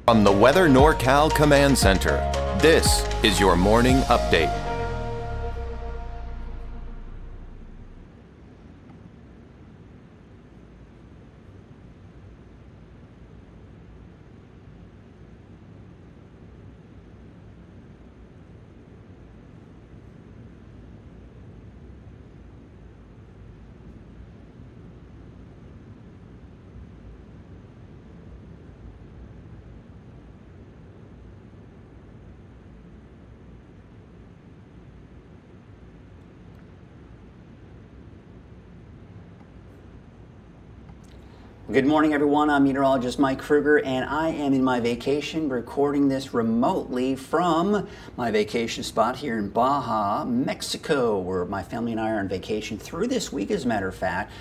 From the Weather NorCal Command Center, this is your morning update. Good morning, everyone. I'm meteorologist Mike Kruger, and I am in my vacation recording this remotely from my vacation spot here in Baja, Mexico, where my family and I are on vacation through this week, as a matter of fact.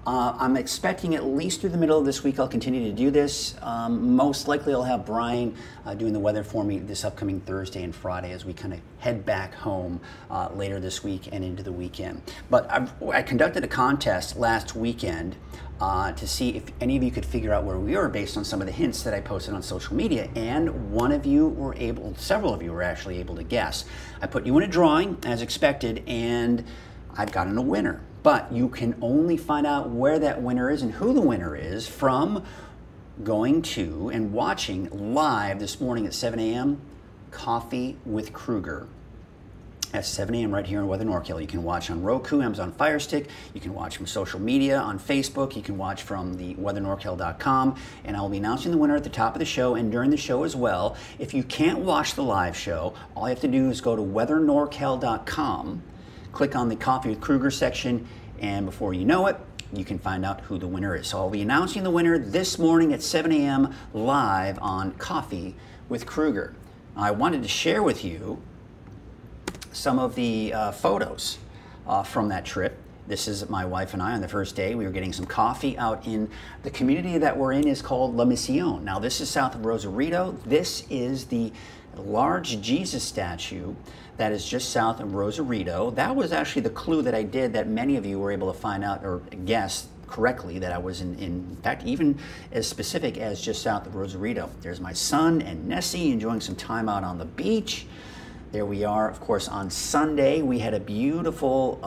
I'm expecting at least through the middle of this week I'll continue to do this. Most likely I'll have Brian doing the weather for me this upcoming Thursday and Friday as we kind of head back home later this week and into the weekend. But I conducted a contest last weekend to see if any of you could figure out where we were based on some of the hints that I posted on social media, and several of you were actually able to guess. I put you in a drawing as expected, and I've gotten a winner. But you can only find out where that winner is and who the winner is from going to and watching live this morning at 7 a.m. Coffee with Kruger. At 7 a.m. right here in Weather NorCal. You can watch on Roku, Amazon Fire Stick. You can watch from social media on Facebook. You can watch from the weathernorcal.com. And I will be announcing the winner at the top of the show and during the show as well. If you can't watch the live show, all you have to do is go to weathernorcal.com, click on the Coffee with Kruger section, and before you know it, you can find out who the winner is. So I'll be announcing the winner this morning at 7 a.m. live on Coffee with Kruger. I wanted to share with you some of the photos from that trip. This is my wife and I on the first day. We were getting some coffee out in the community that we're in is called La Misión. Now this is south of Rosarito. This is the large Jesus statue that is just south of Rosarito. That was actually the clue that I did that many of you were able to find out or guess correctly that I was in fact, even as specific as just south of Rosarito. There's my son and Nessie enjoying some time out on the beach. There we are, of course, on Sunday. We had a beautiful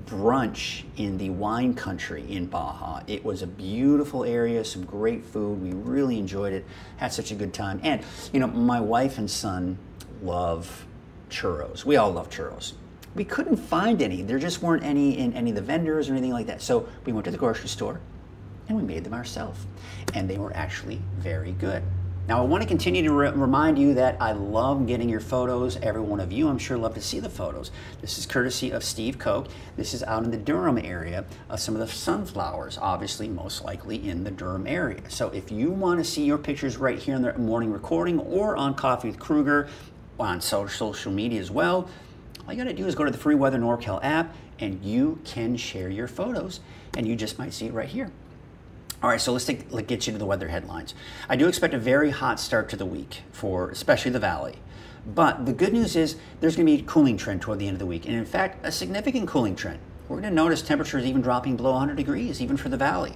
brunch in the wine country in Baja. It was a beautiful area, some great food. We really enjoyed it, had such a good time. And, you know, my wife and son love churros. We all love churros. We couldn't find any. There just weren't any in any of the vendors or anything like that. So we went to the grocery store and we made them ourselves. And they were actually very good. Now, I want to continue to remind you that I love getting your photos. Every one of you, I'm sure, love to see the photos. This is courtesy of Steve Koch. This is out in the Durham area of some of the sunflowers, obviously, most likely in the Durham area. So if you want to see your pictures right here in the morning recording or on Coffee with Kruger, on social media as well, all you got to do is go to the free Weather NorCal app and you can share your photos, and you just might see it right here. All right, so let's get you to the weather headlines. I do expect a very hot start to the week for especially the valley. But the good news is there's going to be a cooling trend toward the end of the week. And in fact, a significant cooling trend. We're going to notice temperatures even dropping below 100 degrees, even for the valley.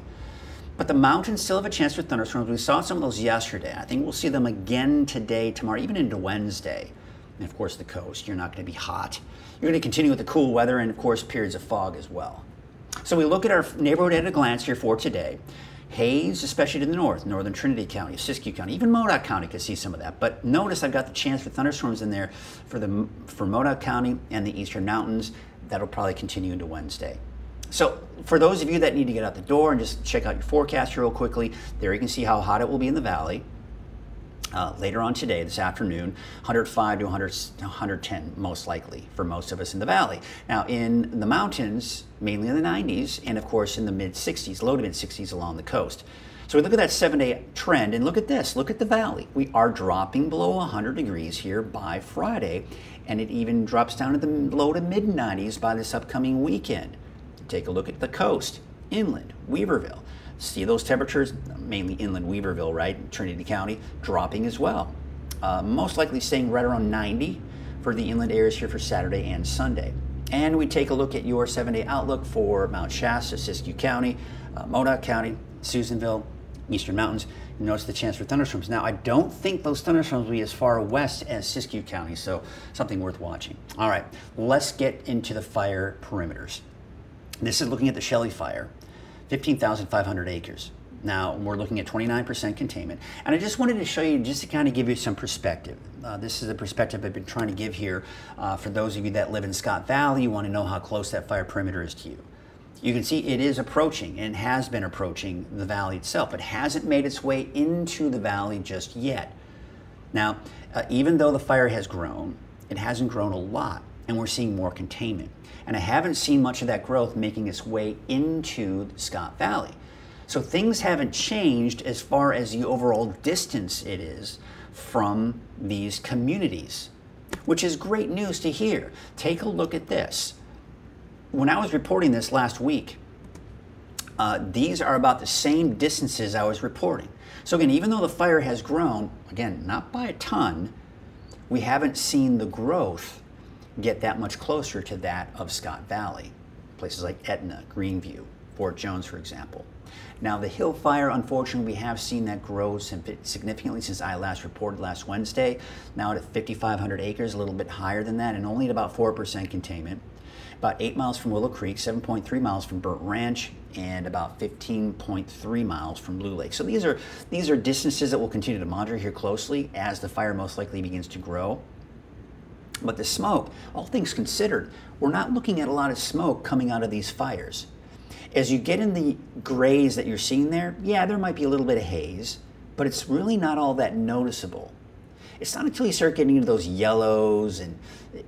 But the mountains still have a chance for thunderstorms. We saw some of those yesterday. I think we'll see them again today, tomorrow, even into Wednesday. And of course, the coast, you're not going to be hot. You're going to continue with the cool weather and, of course, periods of fog as well. So we look at our neighborhood at a glance here for today. Haze, especially to the north, northern Trinity County, Siskiyou County, even Modoc County could see some of that. But notice I've got the chance for thunderstorms in there for Modoc County and the eastern mountains. That'll probably continue into Wednesday. So for those of you that need to get out the door and just check out your forecast real quickly, there you can see how hot it will be in the valley. Later on today, this afternoon, 105 to 110 most likely for most of us in the valley. Now in the mountains, mainly in the 90s, and of course in the mid-60s, low to mid-60s along the coast. So we look at that 7-day trend and look at this, look at the valley. We are dropping below 100 degrees here by Friday, and it even drops down to the low to mid-90s by this upcoming weekend. Take a look at the coast, inland, Weaverville. See those temperatures, mainly inland Weaverville, right, Trinity County, dropping as well. Most likely staying right around 90 for the inland areas here for Saturday and Sunday. And we take a look at your 7-day outlook for Mount Shasta, Siskiyou County, Modoc County, Susanville, Eastern Mountains, you notice the chance for thunderstorms. Now, I don't think those thunderstorms will be as far west as Siskiyou County, so something worth watching. All right, let's get into the fire perimeters. This is looking at the Shelley fire, 15,500 acres. Now, we're looking at 29% containment. And I just wanted to show you, just to kind of give you some perspective. This is the perspective I've been trying to give here. For those of you that live in Scott Valley, you want to know how close that fire perimeter is to you. You can see it is approaching and has been approaching the valley itself. It hasn't made its way into the valley just yet. Now, even though the fire has grown, it hasn't grown a lot, and we're seeing more containment. And I haven't seen much of that growth making its way into Scott Valley. So things haven't changed as far as the overall distance it is from these communities, which is great news to hear. Take a look at this. When I was reporting this last week, these are about the same distances I was reporting. So again, even though the fire has grown, again, not by a ton, we haven't seen the growth get that much closer to that of Scott Valley. Places like Etna, Greenview, Fort Jones, for example. Now, the Hill Fire, unfortunately, we have seen that grow significantly since I last reported last Wednesday. Now at 5,500 acres, a little bit higher than that, and only at about 4% containment. About 8 miles from Willow Creek, 7.3 miles from Burnt Ranch, and about 15.3 miles from Blue Lake. So these are distances that we'll continue to monitor here closely as the fire most likely begins to grow. But the smoke, all things considered, we're not looking at a lot of smoke coming out of these fires. As you get in the grays that you're seeing there, yeah, there might be a little bit of haze, but it's really not all that noticeable. It's not until you start getting into those yellows and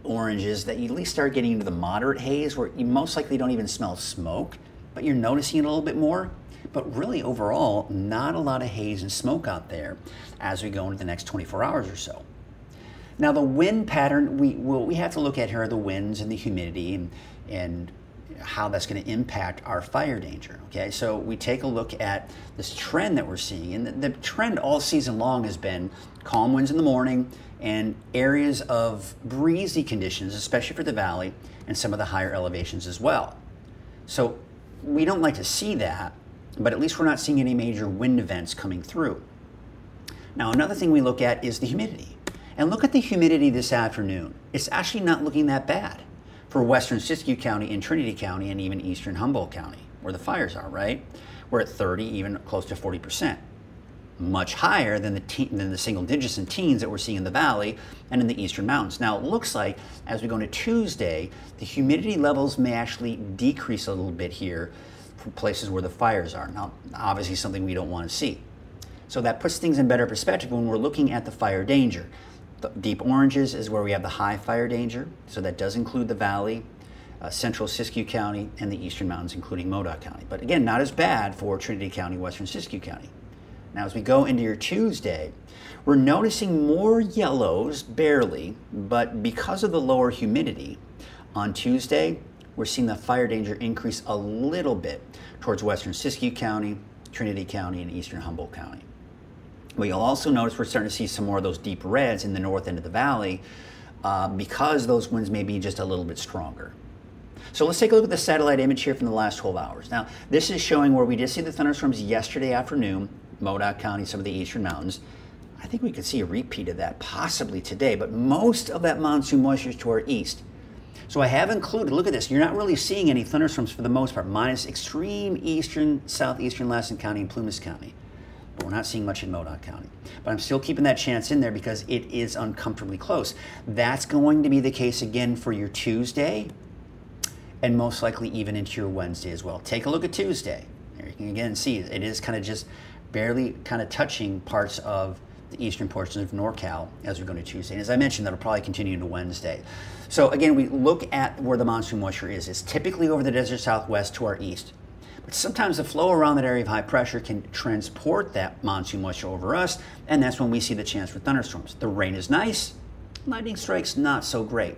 oranges that you at least start getting into the moderate haze where you most likely don't even smell smoke, but you're noticing it a little bit more. But really, overall, not a lot of haze and smoke out there as we go into the next 24 hours or so. Now, the wind pattern, we have to look at here are the winds and the humidity and how that's going to impact our fire danger. Okay, so we take a look at this trend that we're seeing, and the trend all season long has been calm winds in the morning and areas of breezy conditions, especially for the valley and some of the higher elevations as well. So we don't like to see that, but at least we're not seeing any major wind events coming through. Now, another thing we look at is the humidity. And look at the humidity this afternoon. It's actually not looking that bad for western Siskiyou County and Trinity County and even eastern Humboldt County, where the fires are, right? We're at 30, even close to 40%. Much higher than the single digits and teens that we're seeing in the valley and in the eastern mountains. Now, it looks like as we go into Tuesday, the humidity levels may actually decrease a little bit here for places where the fires are. Now, obviously something we don't want to see. So that puts things in better perspective when we're looking at the fire danger. The deep oranges is where we have the high fire danger, so that does include the valley, central Siskiyou County, and the eastern mountains, including Modoc County. But again, not as bad for Trinity County, western Siskiyou County. Now, as we go into your Tuesday, we're noticing more yellows, barely, but because of the lower humidity, on Tuesday, we're seeing the fire danger increase a little bit towards western Siskiyou County, Trinity County, and eastern Humboldt County. But you'll also notice we're starting to see some more of those deep reds in the north end of the valley because those winds may be just a little bit stronger. So let's take a look at the satellite image here from the last 12 hours. Now, this is showing where we did see the thunderstorms yesterday afternoon, Modoc County, some of the eastern mountains. I think we could see a repeat of that possibly today, but most of that monsoon moisture is to our east. So I have included, look at this, you're not really seeing any thunderstorms for the most part, minus extreme eastern, southeastern Lassen County and Plumas County. But we're not seeing much in Modoc County. But I'm still keeping that chance in there because it is uncomfortably close. That's going to be the case again for your Tuesday and most likely even into your Wednesday as well. Take a look at Tuesday. There you can again see it is kind of just barely kind of touching parts of the eastern portions of NorCal as we go to Tuesday. And as I mentioned, that'll probably continue into Wednesday. So again, we look at where the monsoon moisture is. It's typically over the desert southwest to our east. But sometimes the flow around that area of high pressure can transport that monsoon moisture over us, and that's when we see the chance for thunderstorms. The rain is nice, lightning strikes not so great.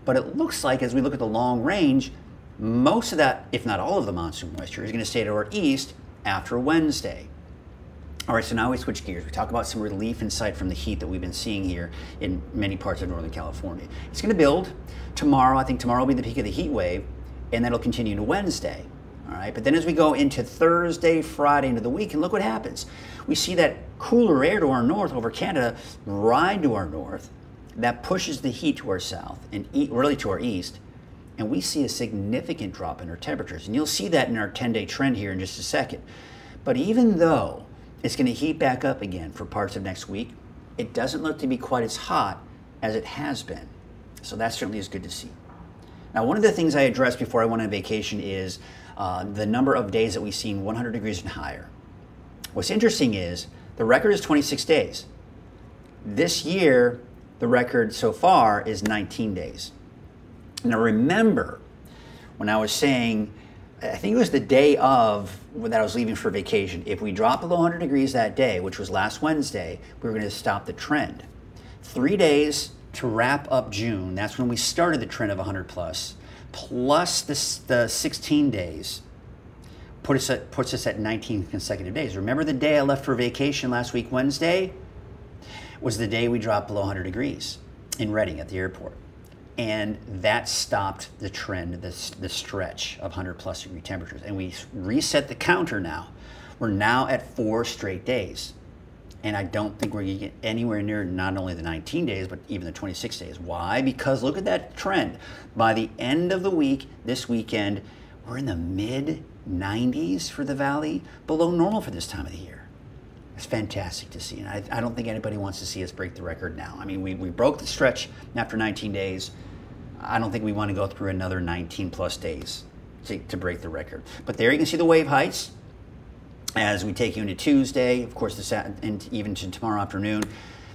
But it looks like as we look at the long range, most of that, if not all of the monsoon moisture, is going to stay to our east after Wednesday. All right, so now we switch gears. We talk about some relief in sight from the heat that we've been seeing here in many parts of Northern California. It's going to build tomorrow. I think tomorrow will be the peak of the heat wave, and that'll continue to Wednesday. All right, but then as we go into Thursday, Friday, into the week, and look what happens. We see that cooler air to our north over Canada ride to our north. That pushes the heat to our south and really to our east. And we see a significant drop in our temperatures. And you'll see that in our 10-day trend here in just a second. But even though it's going to heat back up again for parts of next week, it doesn't look to be quite as hot as it has been. So that certainly is good to see. Now, one of the things I addressed before I went on vacation is the number of days that we've seen 100 degrees and higher. What's interesting is the record is 26 days. This year, the record so far is 19 days. Now remember, when I was saying, I think it was the day of that I was leaving for vacation, if we drop below 100 degrees that day, which was last Wednesday, we were going to stop the trend. 3 days to wrap up June, that's when we started the trend of 100 plus the 16 days puts us at 19 consecutive days. Remember the day I left for vacation last week, Wednesday, was the day we dropped below 100 degrees in Reading at the airport. And that stopped the trend, the stretch of 100 plus degree temperatures. And we reset the counter now. We're now at 4 straight days. And I don't think we're going to get anywhere near not only the 19 days, but even the 26 days. Why? Because look at that trend. By the end of the week, this weekend, we're in the mid-90s for the valley, below normal for this time of the year. It's fantastic to see. And I don't think anybody wants to see us break the record now. I mean, we broke the stretch after 19 days. I don't think we want to go through another 19 plus days to break the record. But there you can see the wave heights. As we take you into Tuesday, of course, and even to tomorrow afternoon,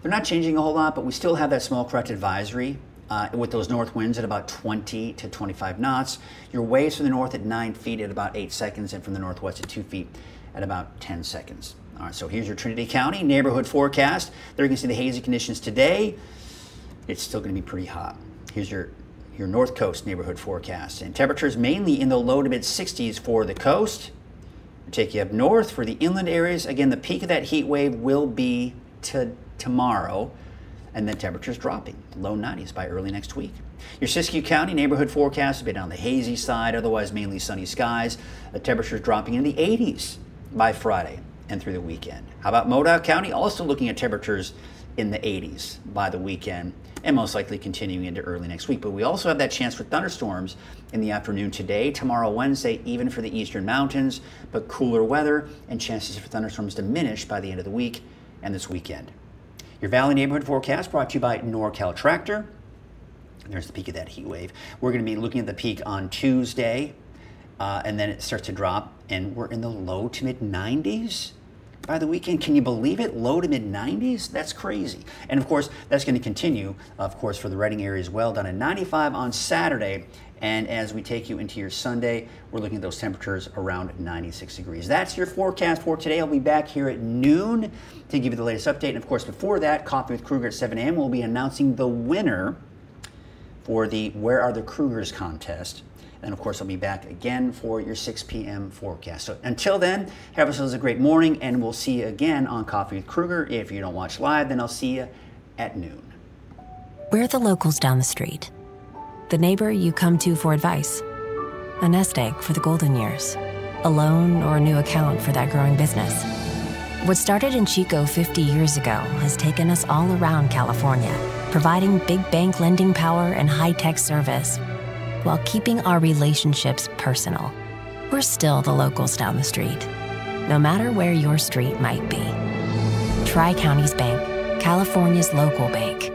they're not changing a whole lot, but we still have that small correct advisory with those north winds at about 20 to 25 knots. Your waves from the north at 9 feet at about 8 seconds, and from the northwest at 2 feet at about 10 seconds. All right, so here's your Trinity County neighborhood forecast. There you can see the hazy conditions today. It's still going to be pretty hot. Here's your North Coast neighborhood forecast, and temperatures mainly in the low to mid 60s for the coast. Take you up north for the inland areas. Again, the peak of that heat wave will be tomorrow, and then temperatures dropping, low 90s by early next week. Your Siskiyou County neighborhood forecast a bit on the hazy side, otherwise mainly sunny skies. The temperatures dropping in the 80s by Friday and through the weekend. How about Modoc County? Also looking at temperatures in the 80s by the weekend, and most likely continuing into early next week. But we also have that chance for thunderstorms in the afternoon today, tomorrow, Wednesday, even for the eastern mountains, but cooler weather and chances for thunderstorms diminish by the end of the week and this weekend. Your Valley neighborhood forecast brought to you by NorCal Tractor. There's the peak of that heat wave. We're going to be looking at the peak on Tuesday, and then it starts to drop, and we're in the low to mid 90s. By the weekend, can you believe it? Low to mid 90s? That's crazy. And of course, that's going to continue, of course, for the Reading area as well, down at 95 on Saturday. And as we take you into your Sunday, we're looking at those temperatures around 96 degrees. That's your forecast for today. I'll be back here at noon to give you the latest update. And of course, before that, Coffee with Kruger at 7 a.m. We'll be announcing the winner for the Where Are the Krugers contest. And of course, I'll be back again for your 6 p.m. forecast. So until then, have yourselves a great morning, and we'll see you again on Coffee with Kruger. If you don't watch live, then I'll see you at noon. We're the locals down the street. The neighbor you come to for advice. A nest egg for the golden years. A loan or a new account for that growing business. What started in Chico 50 years ago has taken us all around California, providing big bank lending power and high-tech service, while keeping our relationships personal. We're still the locals down the street, no matter where your street might be. Tri-Counties Bank, California's local bank.